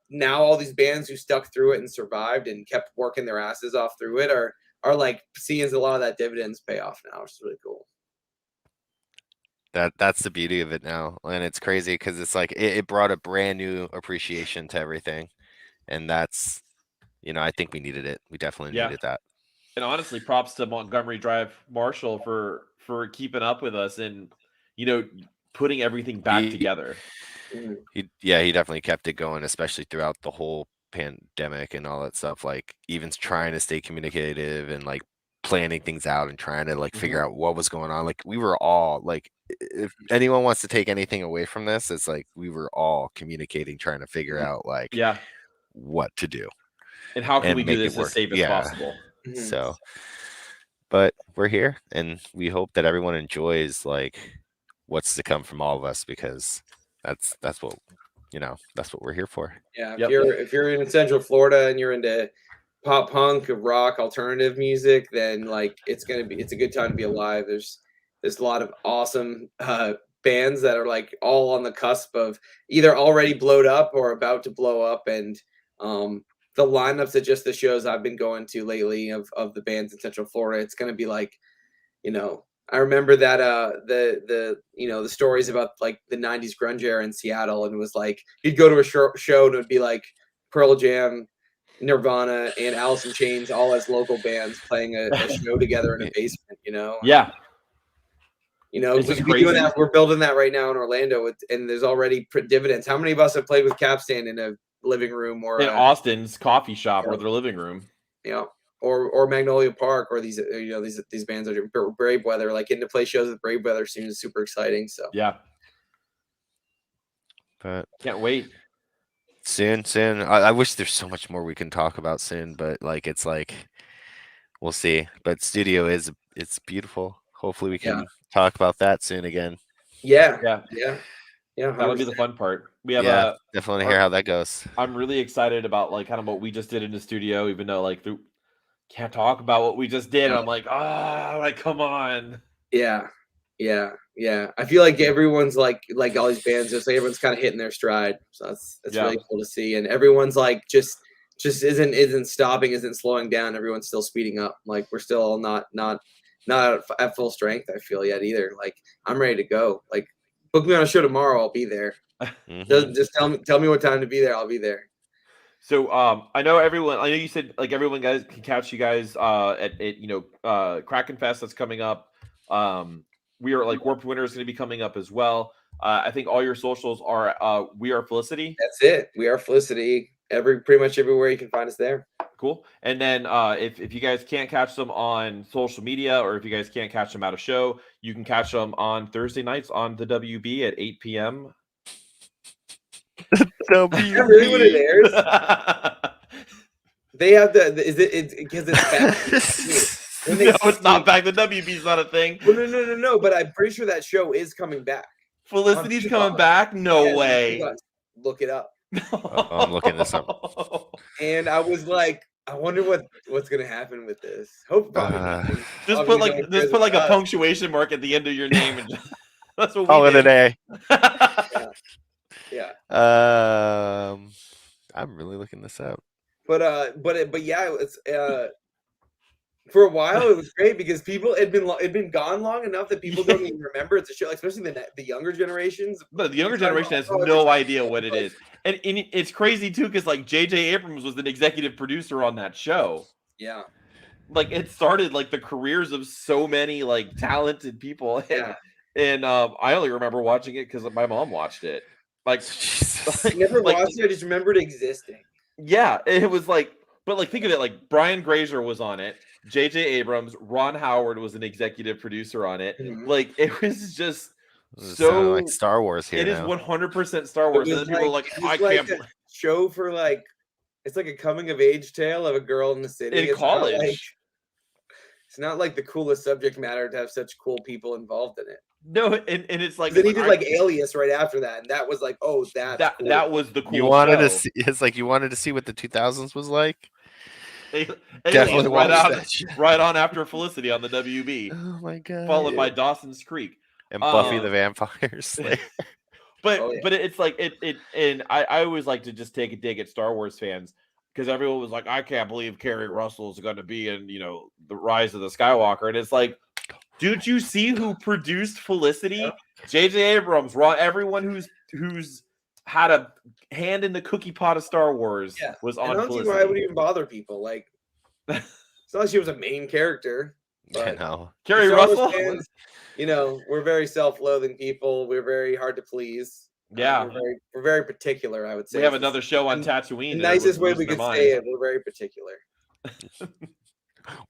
now all these bands who stuck through it and survived and kept working their asses off through it are like seeing a lot of that dividends pay off now, which is really cool. That's the beauty of it now, and it's crazy because it's like it brought a brand new appreciation to everything, and that's I think we needed it. We definitely needed that. And honestly, props to Montgomery Drive Marshall for keeping up with us and putting everything back together. He definitely kept it going, especially throughout the whole pandemic and all that stuff. Like even trying to stay communicative and like planning things out and trying to like figure out what was going on. Like we were all like, if anyone wants to take anything away from this, it's like we were all communicating, trying to figure out like what to do and how can we do this as safe as possible. So, but we're here and we hope that everyone enjoys like what's to come from all of us, because that's what that's what we're here for. Yeah, if you're in Central Florida and you're into pop punk, rock, alternative music, then like it's a good time to be alive. There's a lot of awesome bands that are like all on the cusp of either already blowed up or about to blow up, and the lineups at just the shows I've been going to lately of the bands in Central Florida, it's going to be like, I remember that the stories about like the 90s grunge era in Seattle, and it was like you'd go to a show and it would be like Pearl Jam, Nirvana, and Alice in Chains all as local bands playing a show together in a basement, Yeah. We could be doing that. We're building that right now in Orlando, and there's already dividends. How many of us have played with Capstan in a living room or in Austin's coffee shop or their living room? Or Magnolia Park, or these these bands are doing Brave Weather, like getting to play shows with Brave Weather seems super exciting. So yeah, but can't wait. Soon. I wish there's so much more we can talk about soon, but like it's like we'll see. But studio it's beautiful. Hopefully we can talk about that soon again. Yeah. That'll be the fun part. We have definitely hear how that goes. I'm really excited about like kind of what we just did in the studio, even though like can't talk about what we just did. I'm like, come on. Yeah. I feel like everyone's like all these bands, just like everyone's kind of hitting their stride. So that's really cool to see. And everyone's like just isn't stopping, isn't slowing down. Everyone's still speeding up. Like we're still not at full strength, I feel, yet either. Like I'm ready to go. Like book me on a show tomorrow, I'll be there. Just tell me what time to be there, I'll be there. So I know you said like everyone guys can catch you guys at Kraken Fest that's coming up. We are like Warped Winter is going to be coming up as well. I think all your socials are We Are Felicity. That's it. We Are Felicity. Pretty much everywhere you can find us there. Cool. And then if you guys can't catch them on social media, or if you guys can't catch them at a show, you can catch them on Thursday nights on the WB at 8 p.m. WB. Is that really what it airs? They have is it because it's back? No, it's not back. The WB's not a thing. Well, no. But I'm pretty sure that show is coming back. Felicity's coming back? No way. Look it up. I'm looking this up. And I was like, I wonder what's gonna happen with this. Hope just put like a punctuation mark at the end of your name, and that's what call we it a day. Yeah. I'm really looking this up. But yeah, it's for a while it was great because people had been gone long enough that people don't even remember it's a show, especially the younger generations. But the younger generation has no idea what it is, and it's crazy too because like J.J. Abrams was an executive producer on that show. Yeah, like it started like the careers of so many like talented people. And I only remember watching it because my mom watched it. Like, I never watched it. I just remembered it existing. Yeah, it was like, but like think of it like Brian Grazer was on it. J.J. Abrams, Ron Howard was an executive producer on it. Mm-hmm. Like it was just so like Star Wars here. It is 100% Star Wars. And then people are like, I can't believe show for like it's like a coming of age tale of a girl in the city in college. It's not like the coolest subject matter to have such cool people involved in it. No, and it's like then he did like Alias right after that, and that was like, oh, that cool. That was the cool. You wanted to see. It's like you wanted to see what the 2000s was like. Definitely right on after Felicity on the WB. Oh my god! Followed by Dawson's Creek and Buffy the Vampire Slayer. But it's like it and I always like to just take a dig at Star Wars fans because everyone was like, I can't believe Kerry Russell is going to be in the Rise of the Skywalker, and it's like, dude, you see who produced Felicity? J.J. Abrams, everyone who's had a hand in the cookie pot of Star Wars was on Felicity. I don't see why I would even bother people. Like, it's not like she was a main character. I know. Kerry Russell? Fans, we're very self-loathing people. We're very hard to please. Yeah. We're very particular, I would say. We have another show on Tatooine. The nicest way we could say it, we're very particular.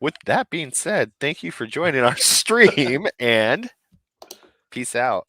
With that being said, thank you for joining our stream and peace out.